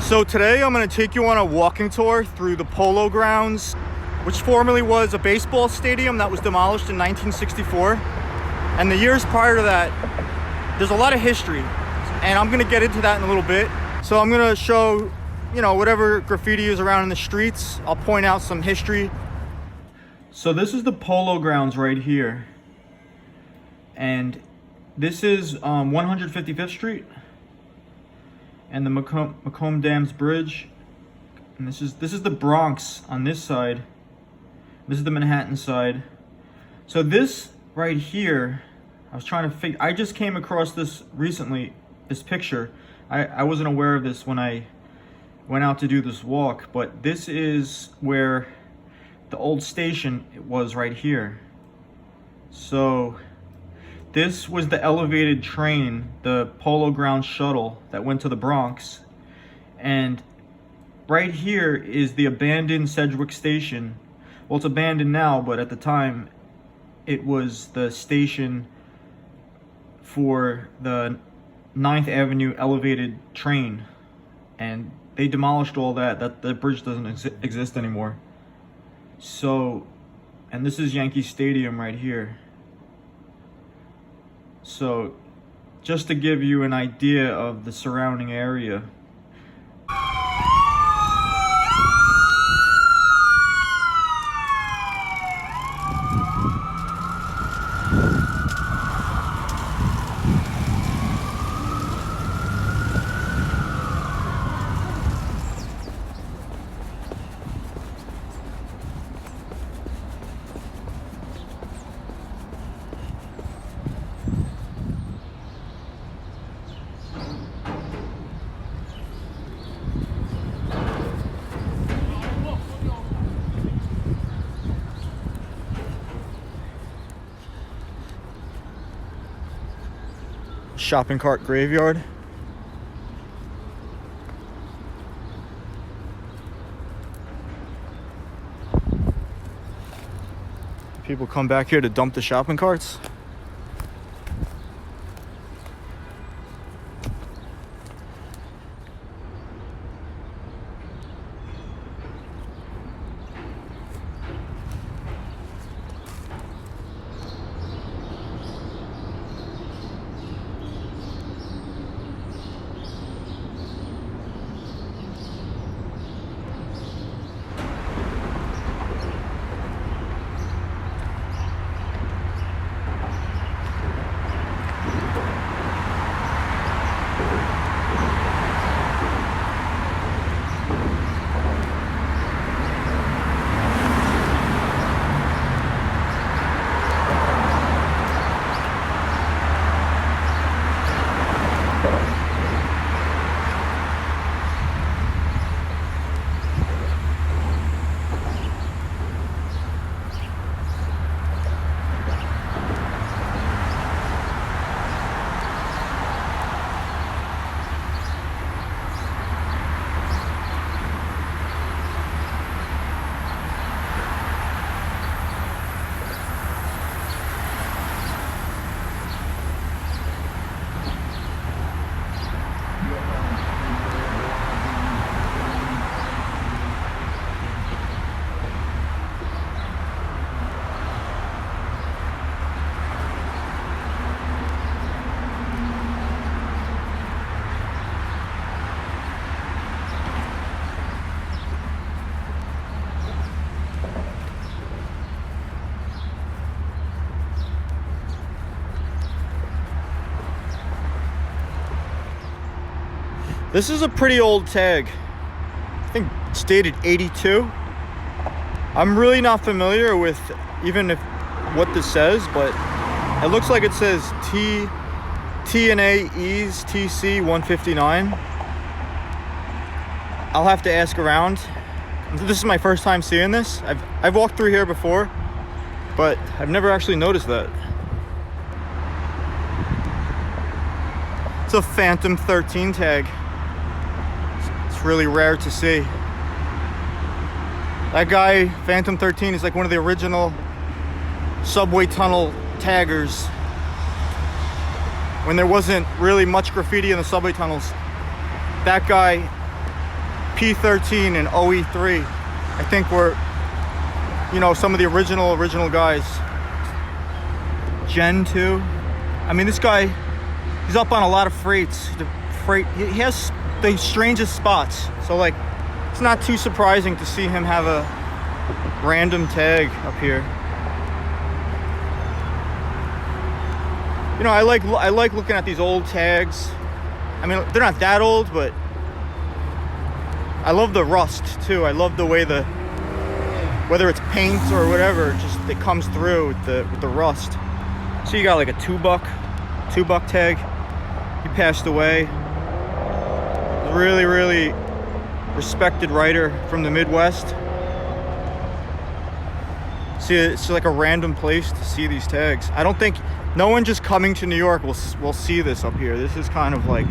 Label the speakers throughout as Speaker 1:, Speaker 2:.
Speaker 1: So today I'm going to take you on a walking tour through the Polo Grounds, which formerly was a baseball stadium that was demolished in 1964. And the years prior to that, there's a lot of history, and I'm going to get into that in a little bit. So I'm going to show, whatever graffiti is around in the streets. I'll point out some history. So this is the Polo Grounds right here. And this is 155th Street. And the Macomb Dams Bridge, and this is the Bronx on this side. This is the Manhattan side. So this right here, I was trying to figure. I just came across this recently. This picture, I wasn't aware of this when I went out to do this walk. But this is where the old station was right here. So this was the elevated train, the Polo Grounds shuttle that went to the Bronx. And right here is the abandoned Sedgwick station. Well, it's abandoned now, but at the time, it was the station for the 9th Avenue elevated train. And they demolished all that. The bridge doesn't exist anymore. So, and this is Yankee Stadium right here. So, just to give you an idea of the surrounding area. Shopping cart graveyard. People come back here to dump the shopping carts. This is a pretty old tag. I think it's dated 82. I'm really not familiar with even if what this says, but it looks like it says T&A Ease TC 159. I'll have to ask around. This is my first time seeing this. I've walked through here before, but I've never actually noticed that. It's a Phantom 13 tag. It's really rare to see. That guy, Phantom 13, is like one of the original subway tunnel taggers when there wasn't really much graffiti in the subway tunnels. That guy P13 and OE3, I think were, you know, some of the original guys. Gen 2. I mean, this guy, he's up on a lot of freights. He has the strangest spots. So like, it's not too surprising to see him have a random tag up here. You know, I like looking at these old tags. I mean, they're not that old, but I love the rust too. I love the way whether it's paint or whatever, just it comes through with the rust. So you got like a two buck tag. He passed away. Really respected writer from the Midwest. See, it's like a random place to see these tags. I don't think no one just coming to New York will see this up here. This is kind of like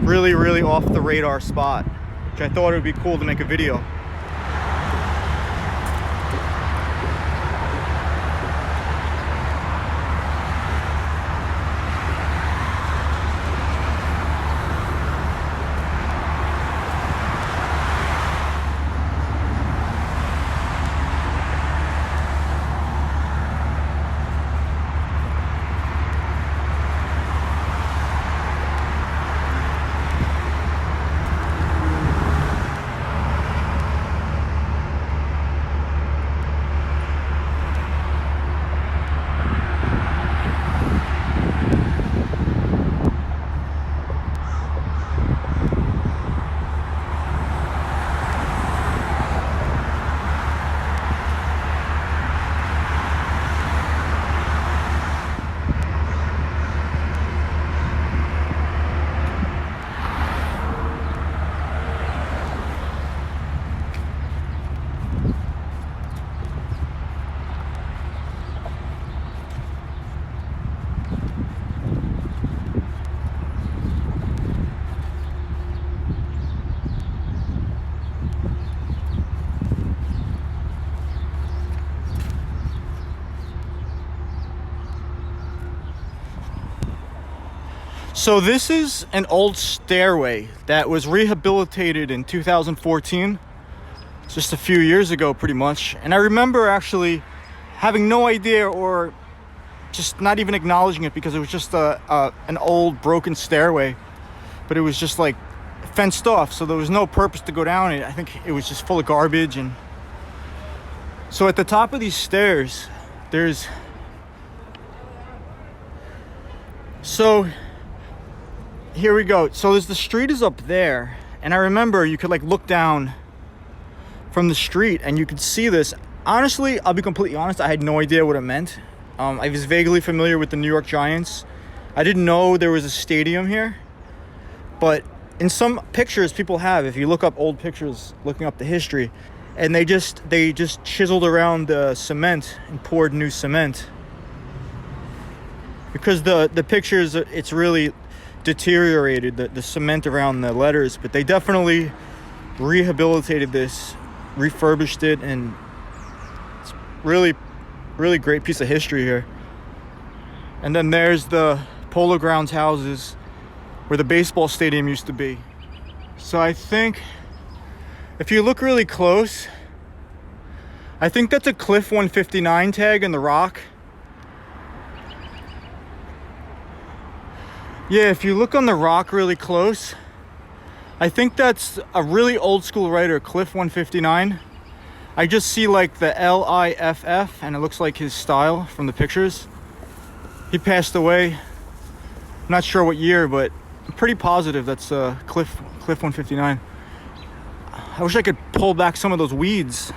Speaker 1: really off the radar spot, which I thought it would be cool to make a video. So this is an old stairway that was rehabilitated in 2014, just a few years ago pretty much. And I remember actually having no idea or just not even acknowledging it because it was just an old broken stairway, but it was just like fenced off, so there was no purpose to go down it. I think it was just full of garbage. And so at the top of these stairs, here we go. So the street is up there, and I remember you could like look down from the street and you could see this. Honestly, I'll be completely honest, I had no idea what it meant. I was vaguely familiar with the New York Giants. I didn't know there was a stadium here, but in some pictures people have, if you look up old pictures, looking up the history, and they just chiseled around the cement and poured new cement. Because the pictures, it's really deteriorated, the cement around the letters, but they definitely rehabilitated this, refurbished it, and it's really great piece of history here. And then there's the Polo Grounds houses where the baseball stadium used to be. So I think if you look really close, I think that's a Cliff 159 tag in the rock. Yeah, if you look on the rock really close, I think that's a really old school writer, Cliff 159. I just see like the LIFF, and it looks like his style from the pictures. He passed away. I'm not sure what year, but I'm pretty positive that's Cliff 159. I wish I could pull back some of those weeds.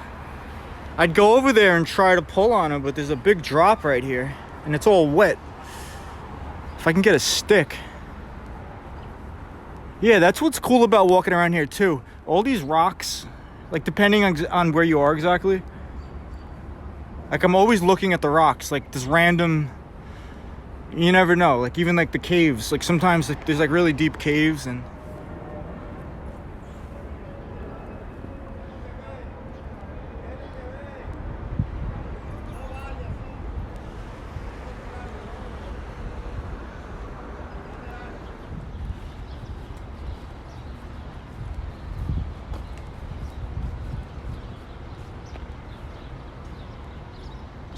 Speaker 1: I'd go over there and try to pull on them, but there's a big drop right here, and it's all wet. If I can get a stick. Yeah, that's what's cool about walking around here too. All these rocks, like depending on where you are exactly. Like I'm always looking at the rocks, like this random, you never know. Like even like the caves, like sometimes like, there's like really deep caves and.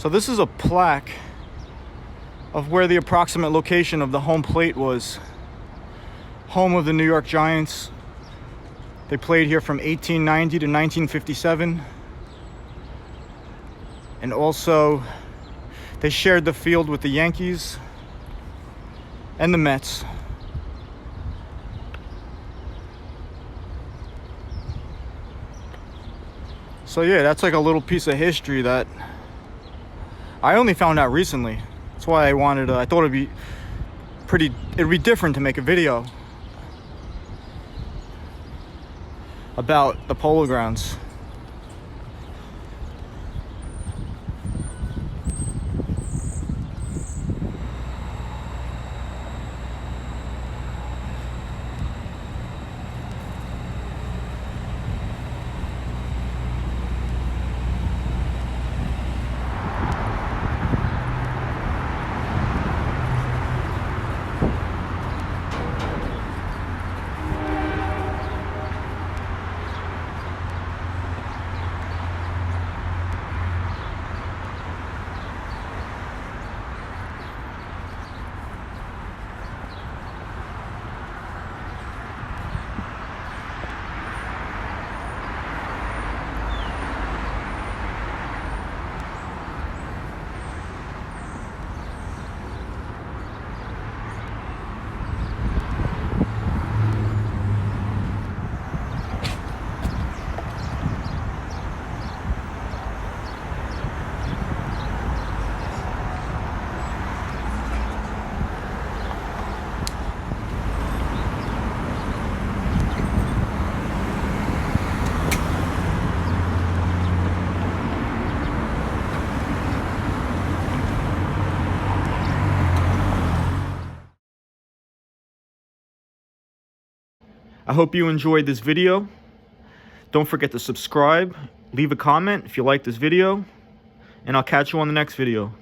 Speaker 1: So this is a plaque of where the approximate location of the home plate was. Home of the New York Giants. They played here from 1890 to 1957. And also, they shared the field with the Yankees and the Mets. So yeah, that's like a little piece of history that I only found out recently. That's why I wanted to, I thought it'd be different to make a video about the Polo Grounds. I hope you enjoyed this video. Don't forget to subscribe, leave a comment if you like this video, and I'll catch you on the next video.